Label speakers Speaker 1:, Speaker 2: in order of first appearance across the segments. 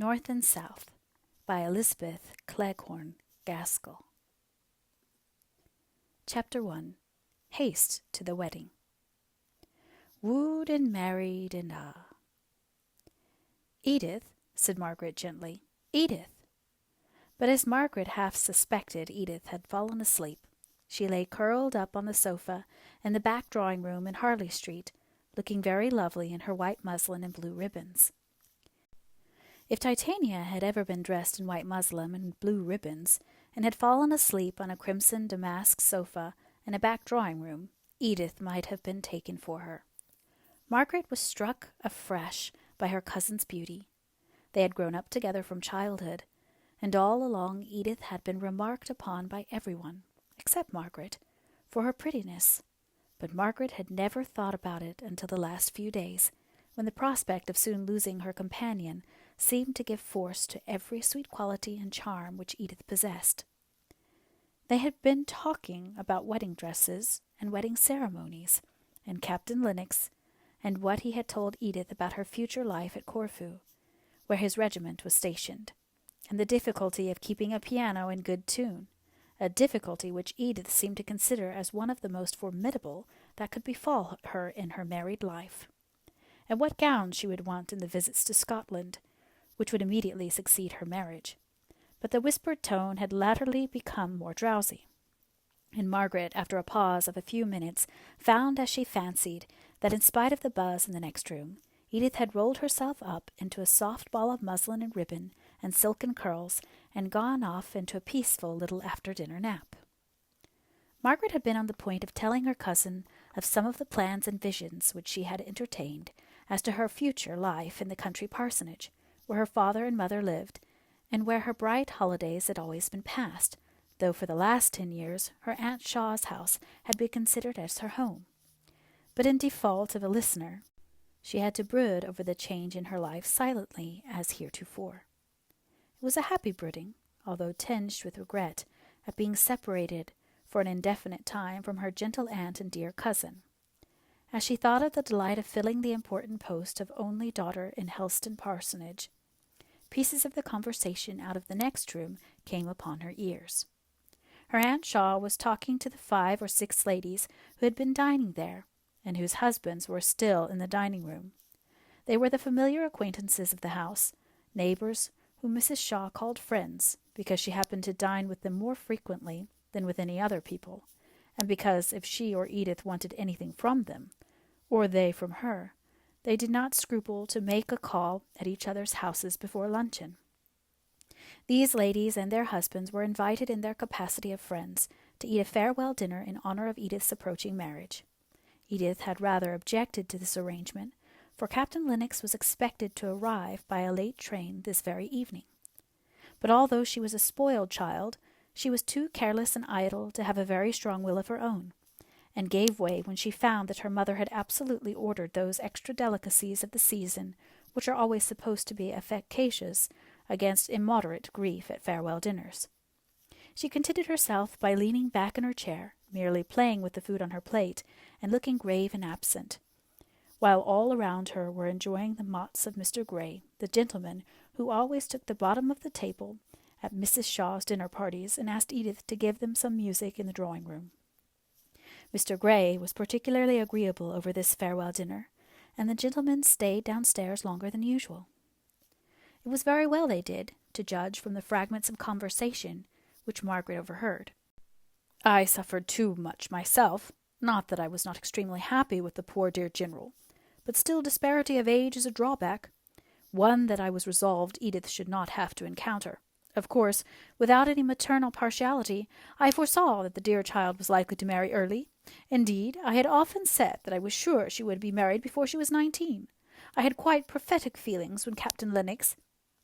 Speaker 1: North and South by Elizabeth Gaskell. Chapter 1. Haste to the Wedding. Wooed and married and Edith, said Margaret gently. Edith! But as Margaret half suspected, Edith had fallen asleep. She lay curled up on the sofa in the back drawing-room in Harley Street, looking very lovely in her white muslin and blue ribbons. If Titania had ever been dressed in white muslin and blue ribbons, and had fallen asleep on a crimson damask sofa in a back drawing-room, Edith might have been taken for her. Margaret was struck afresh by her cousin's beauty. They had grown up together from childhood, and all along Edith had been remarked upon by everyone, except Margaret, for her prettiness. But Margaret had never thought about it until the last few days, when the prospect of soon losing her companion seemed to give force to every sweet quality and charm which Edith possessed. They had been talking about wedding dresses and wedding ceremonies, and Captain Lennox, and what he had told Edith about her future life at Corfu, where his regiment was stationed, and the difficulty of keeping a piano in good tune, a difficulty which Edith seemed to consider as one of the most formidable that could befall her in her married life, and what gowns she would want in the visits to Scotland, which would immediately succeed her marriage. But the whispered tone had latterly become more drowsy, and Margaret, after a pause of a few minutes, found, as she fancied, that in spite of the buzz in the next room, Edith had rolled herself up into a soft ball of muslin and ribbon and silken curls, and gone off into a peaceful little after-dinner nap. Margaret had been on the point of telling her cousin of some of the plans and visions which she had entertained as to her future life in the country parsonage, where her father and mother lived, and where her bright holidays had always been passed, though for the last 10 years her Aunt Shaw's house had been considered as her home. But in default of a listener, she had to brood over the change in her life silently as heretofore. It was a happy brooding, although tinged with regret at being separated for an indefinite time from her gentle aunt and dear cousin. As she thought of the delight of filling the important post of only daughter in Helston parsonage, pieces of the conversation out of the next room came upon her ears. Her Aunt Shaw was talking to the 5 or 6 ladies who had been dining there, and whose husbands were still in the dining-room. They were the familiar acquaintances of the house, neighbors whom Mrs. Shaw called friends, because she happened to dine with them more frequently than with any other people, and because if she or Edith wanted anything from them, or they from her, they did not scruple to make a call at each other's houses before luncheon. These ladies and their husbands were invited in their capacity of friends to eat a farewell dinner in honor of Edith's approaching marriage. Edith had rather objected to this arrangement, for Captain Lennox was expected to arrive by a late train this very evening. But although she was a spoiled child, she was too careless and idle to have a very strong will of her own, and gave way when she found that her mother had absolutely ordered those extra delicacies of the season which are always supposed to be efficacious against immoderate grief at farewell dinners. She contented herself by leaning back in her chair, merely playing with the food on her plate, and looking grave and absent, while all around her were enjoying the mots of Mr. Gray, the gentleman who always took the bottom of the table at Mrs. Shaw's dinner parties and asked Edith to give them some music in the drawing-room. Mr. Gray was particularly agreeable over this farewell dinner, and the gentlemen stayed downstairs longer than usual. It was very well they did, to judge from the fragments of conversation which Margaret overheard. I suffered too much myself, not that I was not extremely happy with the poor dear General, but still disparity of age is a drawback, one that I was resolved Edith should not have to encounter. Of course, without any maternal partiality, I foresaw that the dear child was likely to marry early. Indeed, I had often said that I was sure she would be married before she was 19. I had quite prophetic feelings when Captain Lennox—"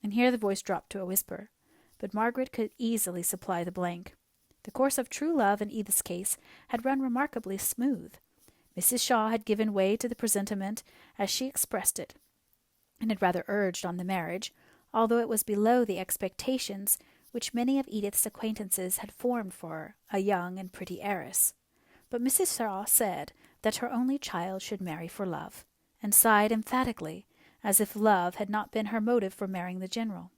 Speaker 1: and here the voice dropped to a whisper, but Margaret could easily supply the blank. The course of true love in Edith's case had run remarkably smooth. Mrs. Shaw had given way to the presentiment, as she expressed it, and had rather urged on the marriage, although it was below the expectations which many of Edith's acquaintances had formed for her, a young and pretty heiress. But Mrs. Shaw said that her only child should marry for love, and sighed emphatically as if love had not been her motive for marrying the General.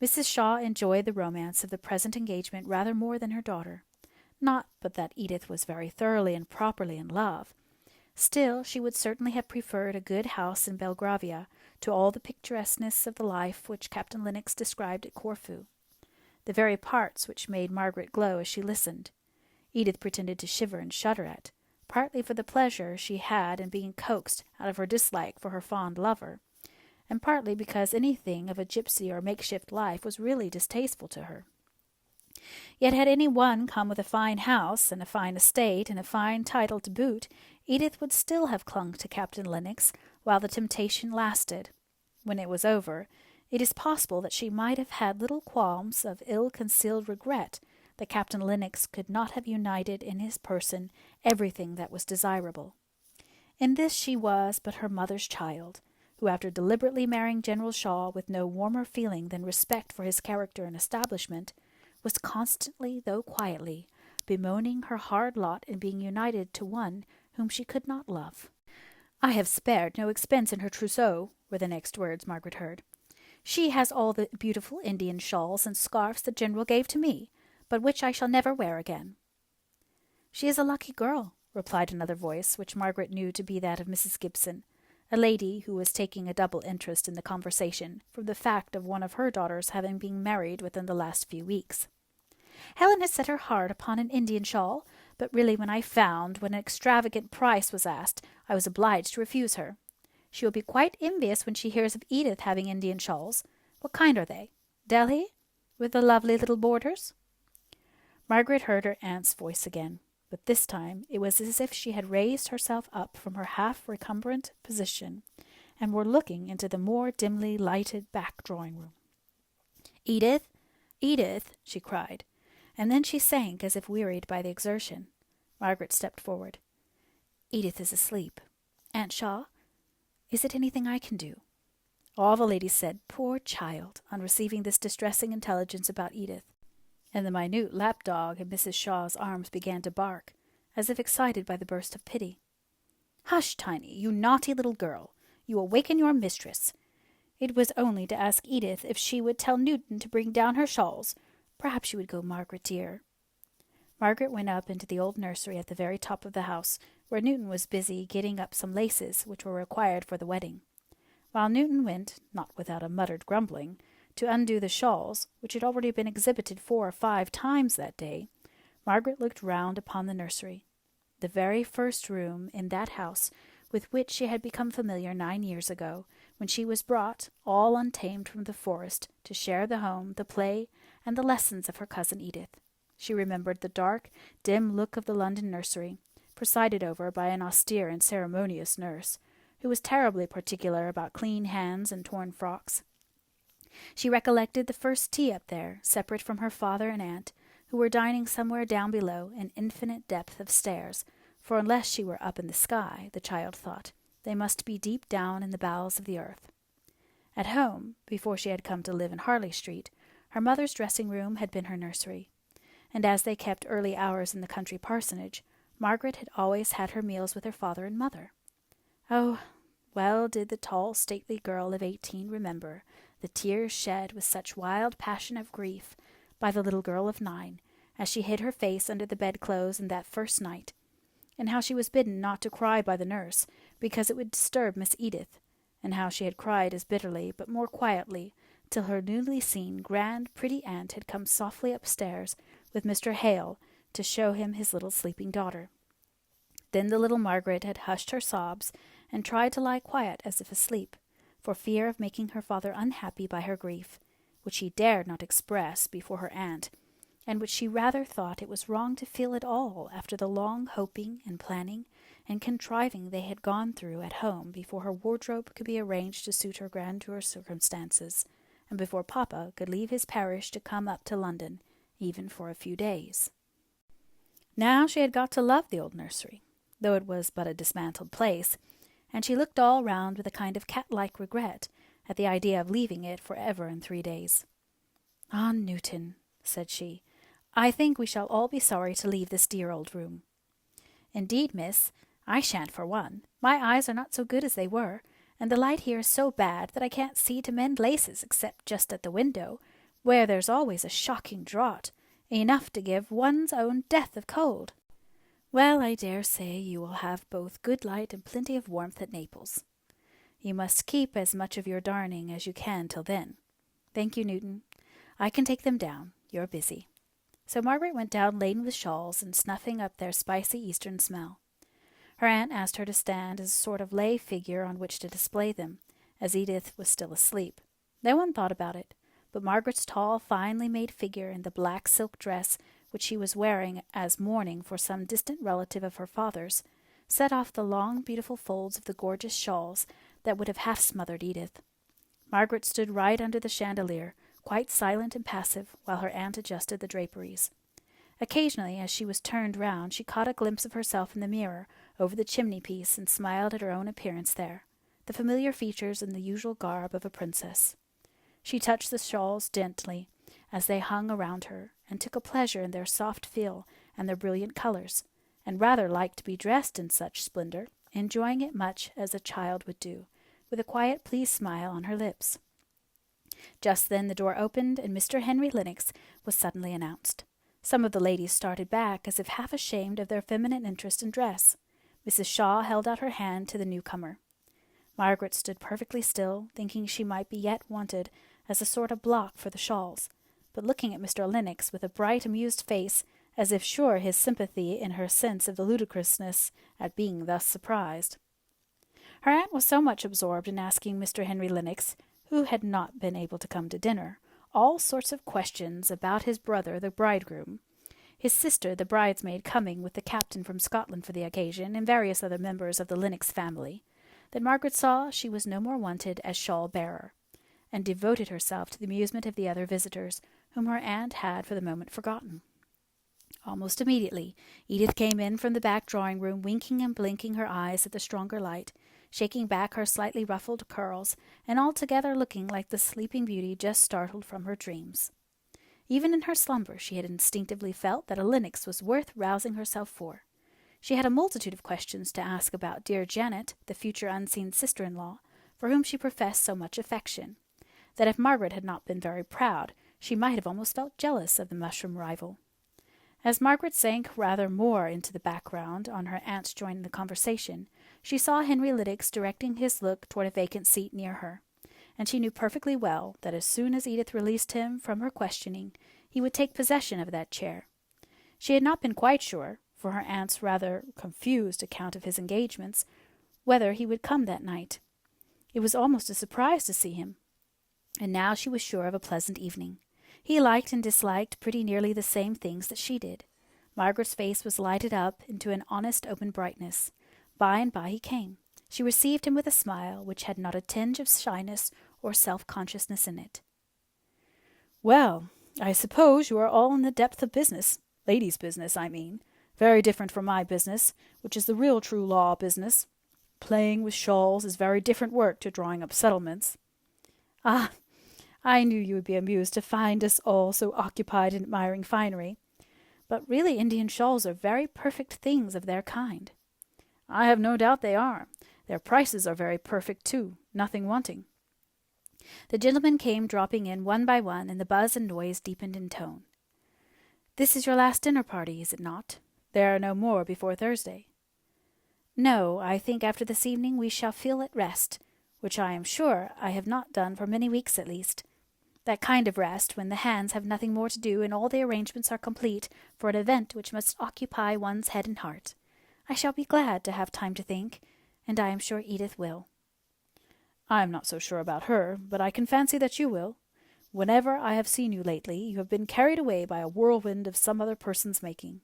Speaker 1: Mrs. Shaw enjoyed the romance of the present engagement rather more than her daughter. Not but that Edith was very thoroughly and properly in love. Still, she would certainly have preferred a good house in Belgravia to all the picturesqueness of the life which Captain Lennox described at Corfu. The very parts which made Margaret glow as she listened, Edith pretended to shiver and shudder at, partly for the pleasure she had in being coaxed out of her dislike for her fond lover, and partly because anything of a gypsy or makeshift life was really distasteful to her. Yet had any one come with a fine house and a fine estate and a fine title to boot, Edith would still have clung to Captain Lennox while the temptation lasted. When it was over, it is possible that she might have had little qualms of ill-concealed regret that Captain Lennox could not have united in his person everything that was desirable. In this she was but her mother's child, who after deliberately marrying General Shaw with no warmer feeling than respect for his character and establishment, was constantly, though quietly, bemoaning her hard lot in being united to one whom she could not love. "I have spared no expense in her trousseau," were the next words Margaret heard. "She has all the beautiful Indian shawls and scarfs the General gave to me, but which I shall never wear again." "She is a lucky girl," replied another voice, which Margaret knew to be that of Mrs. Gibson, a lady who was taking a double interest in the conversation from the fact of one of her daughters having been married within the last few weeks. "Helen has set her heart upon an Indian shawl, but really when I found what an extravagant price was asked, I was obliged to refuse her. She will be quite envious when she hears of Edith having Indian shawls. What kind are they? Delhi? With the lovely little borders?" Margaret heard her aunt's voice again, but this time it was as if she had raised herself up from her half-recumbent position and were looking into the more dimly lighted back drawing-room. "Edith, Edith," she cried, and then she sank as if wearied by the exertion. Margaret stepped forward. "Edith is asleep. Aunt Shaw, is it anything I can do?" All the ladies said, "Poor child," on receiving this distressing intelligence about Edith, and the minute lapdog in Mrs. Shaw's arms began to bark, as if excited by the burst of pity. "Hush, Tiny, you naughty little girl. You awaken your mistress. It was only to ask Edith if she would tell Newton to bring down her shawls. Perhaps you would go, Margaret, dear." Margaret went up into the old nursery at the very top of the house, where Newton was busy getting up some laces which were required for the wedding. While Newton went, not without a muttered grumbling, to undo the shawls, which had already been exhibited 4 or 5 times that day, Margaret looked round upon the nursery, the very first room in that house with which she had become familiar 9 years ago, when she was brought, all untamed from the forest, to share the home, the play, and the lessons of her cousin Edith. She remembered the dark, dim look of the London nursery, presided over by an austere and ceremonious nurse, who was terribly particular about clean hands and torn frocks. She recollected the first tea up there, separate from her father and aunt, who were dining somewhere down below an infinite depth of stairs, for unless she were up in the sky, the child thought, they must be deep down in the bowels of the earth. At home, before she had come to live in Harley Street, her mother's dressing-room had been her nursery, and as they kept early hours in the country parsonage, Margaret had always had her meals with her father and mother. Oh, well did the tall, stately girl of 18 remember the tears shed with such wild passion of grief by the little girl of 9, as she hid her face under the bedclothes in that first night, and how she was bidden not to cry by the nurse, because it would disturb Miss Edith, and how she had cried as bitterly, but more quietly, till her newly seen grand, pretty aunt had come softly upstairs with Mr. Hale to show him his little sleeping daughter. Then the little Margaret had hushed her sobs and tried to lie quiet as if asleep, for fear of making her father unhappy by her grief, which she dared not express before her aunt, and which she rather thought it was wrong to feel at all after the long hoping and planning and contriving they had gone through at home before her wardrobe could be arranged to suit her grandeur circumstances, and before Papa could leave his parish to come up to London, even for a few days. Now she had got to love the old nursery, though it was but a dismantled place, and she looked all round with a kind of cat-like regret at the idea of leaving it for ever in 3 days. "Ah, Newton," said she, "I think we shall all be sorry to leave this dear old room." "Indeed, miss, I shan't for one. My eyes are not so good as they were, and the light here is so bad that I can't see to mend laces except just at the window, where there's always a shocking draught, enough to give one's own death of cold. Well, I dare say you will have both good light and plenty of warmth at Naples. You must keep as much of your darning as you can till then. Thank you, Newton. I can take them down. You're busy. So Margaret went down laden with shawls and snuffing up their spicy eastern smell. Her aunt asked her to stand as a sort of lay figure on which to display them, as Edith was still asleep. No one thought about it, but Margaret's tall, finely made figure in the black silk dress which she was wearing as mourning for some distant relative of her father's, set off the long, beautiful folds of the gorgeous shawls that would have half smothered Edith. Margaret stood right under the chandelier, quite silent and passive, while her aunt adjusted the draperies. Occasionally, as she was turned round, she caught a glimpse of herself in the mirror over the chimney-piece and smiled at her own appearance there, the familiar features and the usual garb of a princess. She touched the shawls gently as they hung around her, and took a pleasure in their soft feel and their brilliant colours, and rather liked to be dressed in such splendour, enjoying it much as a child would do, with a quiet pleased smile on her lips. Just then the door opened, and Mr. Henry Lennox was suddenly announced. Some of the ladies started back, as if half ashamed of their feminine interest in dress. Mrs. Shaw held out her hand to the newcomer. Margaret stood perfectly still, thinking she might be yet wanted as a sort of block for the shawls, but looking at Mr. Lennox with a bright, amused face, as if sure his sympathy in her sense of the ludicrousness at being thus surprised. Her aunt was so much absorbed in asking Mr. Henry Lennox, who had not been able to come to dinner, all sorts of questions about his brother the bridegroom, his sister the bridesmaid coming with the captain from Scotland for the occasion, and various other members of the Lennox family, that Margaret saw she was no more wanted as shawl-bearer, and devoted herself to the amusement of the other visitors, whom her aunt had for the moment forgotten. Almost immediately, Edith came in from the back drawing-room, winking and blinking her eyes at the stronger light, shaking back her slightly ruffled curls, and altogether looking like the sleeping beauty just startled from her dreams. Even in her slumber she had instinctively felt that a Lennox was worth rousing herself for. She had a multitude of questions to ask about dear Janet, the future unseen sister-in-law, for whom she professed so much affection, that if Margaret had not been very proud, she might have almost felt jealous of the mushroom rival. As Margaret sank rather more into the background on her aunt's joining the conversation, she saw Henry Lennox directing his look toward a vacant seat near her, and she knew perfectly well that as soon as Edith released him from her questioning, he would take possession of that chair. She had not been quite sure, for her aunt's rather confused account of his engagements, whether he would come that night. It was almost a surprise to see him, and now she was sure of a pleasant evening. He liked and disliked pretty nearly the same things that she did. Margaret's face was lighted up into an honest open brightness. By and by he came. She received him with a smile which had not a tinge of shyness or self-consciousness in it. "Well, I suppose you are all in the depth of business. Ladies' business, I mean. Very different from my business, which is the real true law business. Playing with shawls is very different work to drawing up settlements." "Ah, I knew you would be amused to find us all so occupied in admiring finery. But really Indian shawls are very perfect things of their kind." "I have no doubt they are. Their prices are very perfect, too, nothing wanting." The gentlemen came dropping in one by one, and the buzz and noise deepened in tone. "This is your last dinner party, is it not? There are no more before Thursday." "No, I think after this evening we shall feel at rest, which I am sure I have not done for many weeks at least. That kind of rest when the hands have nothing more to do and all the arrangements are complete for an event which must occupy one's head and heart. I shall be glad to have time to think, and I am sure Edith will." "I am not so sure about her, but I can fancy that you will. Whenever I have seen you lately, you have been carried away by a whirlwind of some other person's making."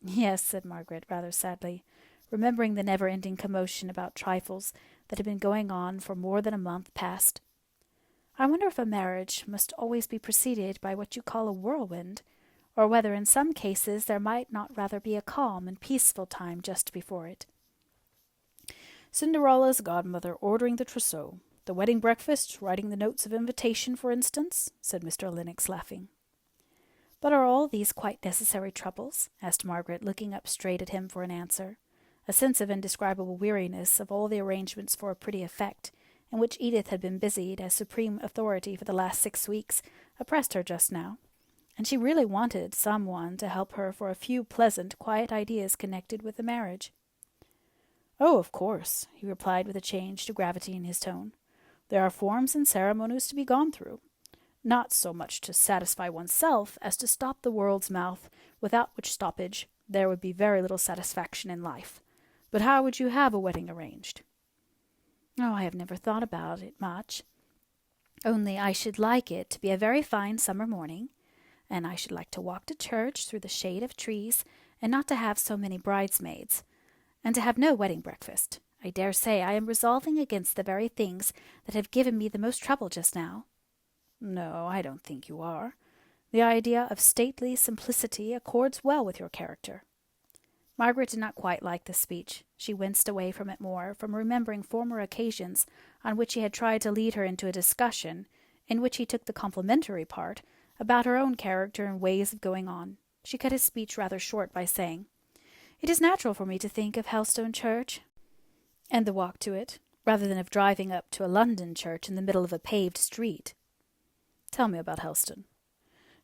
Speaker 1: "Yes," said Margaret, rather sadly, remembering the never-ending commotion about trifles that had been going on for more than a month past. "I wonder if a marriage must always be preceded by what you call a whirlwind, or whether in some cases there might not rather be a calm and peaceful time just before it." "Cinderella's godmother ordering the trousseau, the wedding breakfast, writing the notes of invitation, for instance," said Mr. Lennox, laughing. "But are all these quite necessary troubles?" asked Margaret, looking up straight at him for an answer. A sense of indescribable weariness of all the arrangements for a pretty effect, in which Edith had been busied as supreme authority for the last 6 weeks, oppressed her just now, and she really wanted someone to help her for a few pleasant, quiet ideas connected with the marriage. "Oh, of course," he replied with a change to gravity in his tone. "There are forms and ceremonies to be gone through. Not so much to satisfy oneself as to stop the world's mouth, without which stoppage there would be very little satisfaction in life. But how would you have a wedding arranged?" "Oh, I have never thought about it much. Only I should like it to be a very fine summer morning, and I should like to walk to church through the shade of trees, and not to have so many bridesmaids, and to have no wedding breakfast. I dare say I am resolving against the very things that have given me the most trouble just now." "No, I don't think you are. The idea of stately simplicity accords well with your character." Margaret did not quite like this speech. She winced away from it more, from remembering former occasions on which he had tried to lead her into a discussion, in which he took the complimentary part, about her own character and ways of going on. She cut his speech rather short by saying, "It is natural for me to think of Helstone Church and the walk to it, rather than of driving up to a London church in the middle of a paved street." "Tell me about Helstone.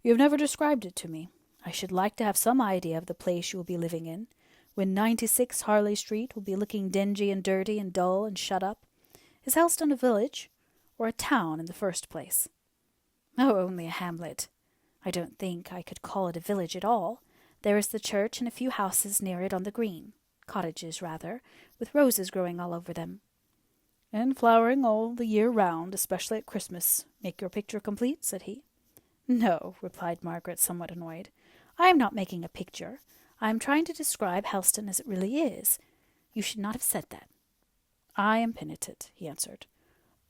Speaker 1: You have never described it to me. I should like to have some idea of the place you will be living in, when 96 Harley Street will be looking dingy and dirty and dull and shut up. Is Helstone a village, or a town in the first place?" "Oh, only a hamlet. I don't think I could call it a village at all. There is the church and a few houses near it on the green. Cottages, rather, with roses growing all over them." "And flowering all the year round, especially at Christmas. Make your picture complete?" said he. "No," replied Margaret, somewhat annoyed. "I am not making a picture. I am trying to describe Helstone as it really is. You should not have said that." "I am penitent," he answered.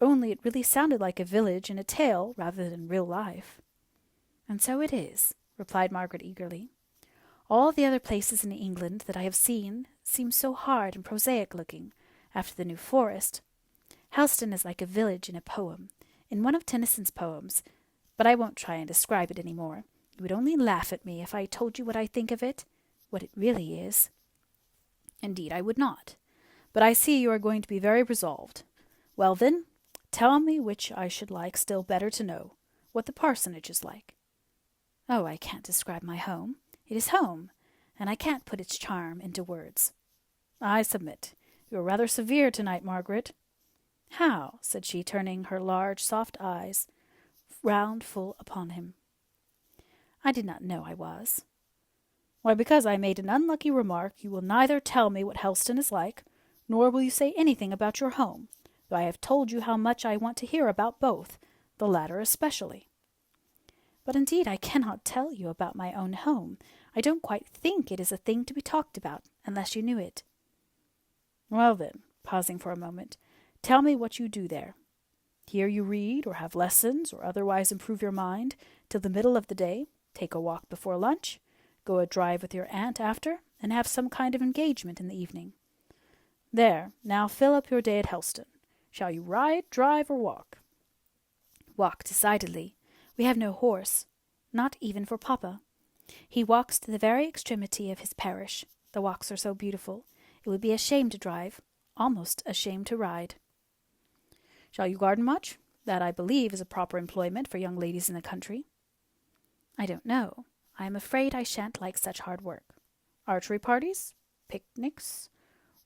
Speaker 1: "Only it really sounded like a village in a tale rather than real life." "And so it is," replied Margaret eagerly. "All the other places in England that I have seen seem so hard and prosaic-looking, after the New Forest. Helstone is like a village in a poem, in one of Tennyson's poems, but I won't try and describe it any more. You would only laugh at me if I told you what I think of it, what it really is." "Indeed, I would not. But I see you are going to be very resolved. Well, then, tell me which I should like still better to know, what the parsonage is like." "Oh, I can't describe my home. It is home, and I can't put its charm into words." "I submit. You are rather severe tonight, Margaret." "How?" said she, turning her large, soft eyes round full upon him. "I did not know I was." "Why, because I made an unlucky remark, you will neither tell me what Helstone is like, nor will you say anything about your home, though I have told you how much I want to hear about both, the latter especially." "But indeed I cannot tell you about my own home. I don't quite think it is a thing to be talked about, unless you knew it." "Well then," pausing for a moment, "tell me what you do there. Here you read, or have lessons, or otherwise improve your mind, till the middle of the day, take a walk before lunch, go a drive with your aunt after, and have some kind of engagement in the evening. There, now fill up your day at Helstone. Shall you ride, drive, or walk?" "Walk, decidedly. We have no horse, not even for Papa. He walks to the very extremity of his parish. The walks are so beautiful. It would be a shame to drive, almost a shame to ride." "Shall you garden much? That, I believe, is a proper employment for young ladies in the country." "I don't know. I am afraid I shan't like such hard work." "Archery parties? Picnics?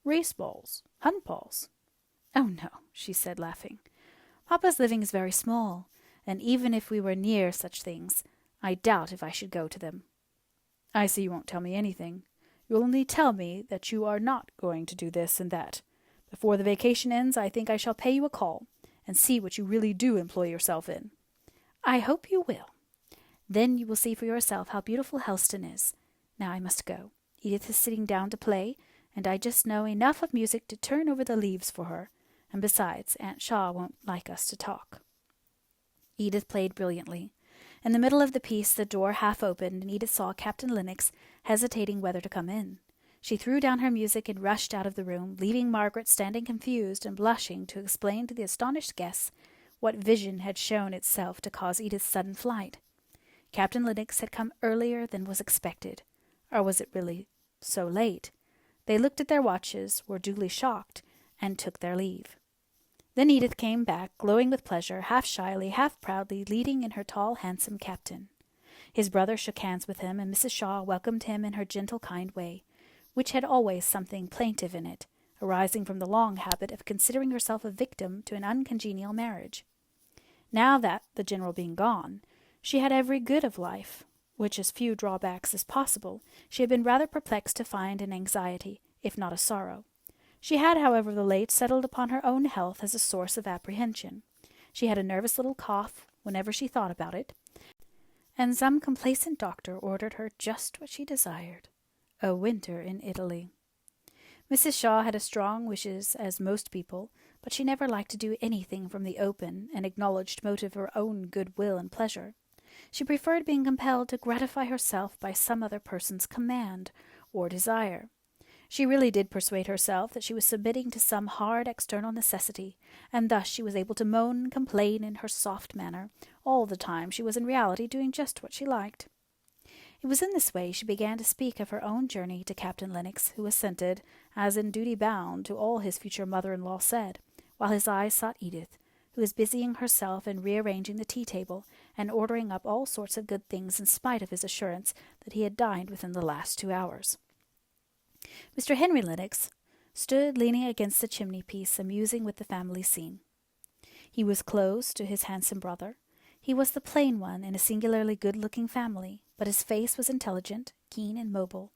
Speaker 1: Race balls? Hunt balls?" "Oh, no," she said, laughing. "Papa's living is very small, and even if we were near such things, I doubt if I should go to them." "I see you won't tell me anything. You will only tell me that you are not going to do this and that. Before the vacation ends, I think I shall pay you a call, and see what you really do employ yourself in." "I hope you will. Then you will see for yourself how beautiful Helstone is. Now I must go. Edith is sitting down to play, and I just know enough of music to turn over the leaves for her, and besides, Aunt Shaw won't like us to talk." Edith played brilliantly. In the middle of the piece the door half opened, and Edith saw Captain Lennox hesitating whether to come in. She threw down her music and rushed out of the room, leaving Margaret standing confused and blushing to explain to the astonished guests what vision had shown itself to cause Edith's sudden flight. Captain Lennox had come earlier than was expected. Or was it really so late? They looked at their watches, were duly shocked, and took their leave. Then Edith came back, glowing with pleasure, half shyly, half proudly, leading in her tall, handsome captain. His brother shook hands with him, and Mrs. Shaw welcomed him in her gentle, kind way, which had always something plaintive in it, arising from the long habit of considering herself a victim to an uncongenial marriage. Now that, the general being gone, she had every good of life, which as few drawbacks as possible, she had been rather perplexed to find an anxiety, if not a sorrow. She had, however, of late settled upon her own health as a source of apprehension. She had a nervous little cough whenever she thought about it, and some complacent doctor ordered her just what she desired, a winter in Italy. Mrs. Shaw had as strong wishes as most people, but she never liked to do anything from the open and acknowledged motive of her own good will and pleasure. She preferred being compelled to gratify herself by some other person's command or desire. She really did persuade herself that she was submitting to some hard external necessity, and thus she was able to moan and complain in her soft manner all the time she was in reality doing just what she liked. It was in this way she began to speak of her own journey to Captain Lennox, who assented, as in duty bound, to all his future mother-in-law said, while his eyes sought Edith, who was busying herself in rearranging the tea-table and ordering up all sorts of good things in spite of his assurance that he had dined within the last 2 hours. Mr. Henry Lennox stood leaning against the chimney-piece, amusing with the family scene. He was close to his handsome brother. He was the plain one in a singularly good-looking family, but his face was intelligent, keen, and mobile,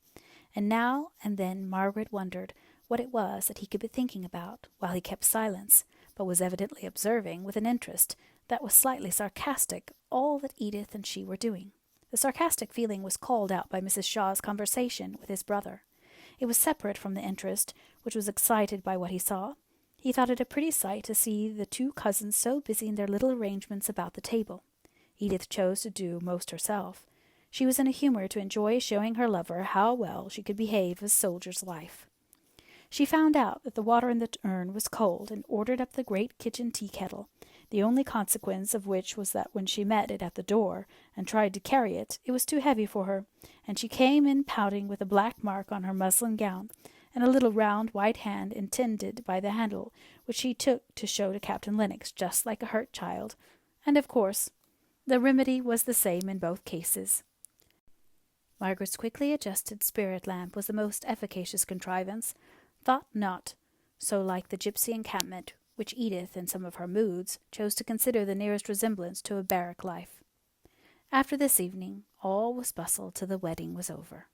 Speaker 1: and now and then Margaret wondered what it was that he could be thinking about while he kept silence, but was evidently observing, with an interest that was slightly sarcastic, all that Edith and she were doing. The sarcastic feeling was called out by Mrs. Shaw's conversation with his brother. It was separate from the interest, which was excited by what he saw. He thought it a pretty sight to see the two cousins so busy in their little arrangements about the table. Edith chose to do most herself. She was in a humor to enjoy showing her lover how well she could behave as soldier's wife. She found out that the water in the urn was cold, and ordered up the great kitchen tea-kettle, the only consequence of which was that when she met it at the door, and tried to carry it, it was too heavy for her, and she came in pouting with a black mark on her muslin gown, and a little round white hand intended by the handle, which she took to show to Captain Lennox, just like a hurt child, and, of course, the remedy was the same in both cases. Margaret's quickly adjusted spirit lamp was the most efficacious contrivance, thought not so like the gipsy encampment, which Edith, in some of her moods, chose to consider the nearest resemblance to a barrack life. After this evening, all was bustle till the wedding was over.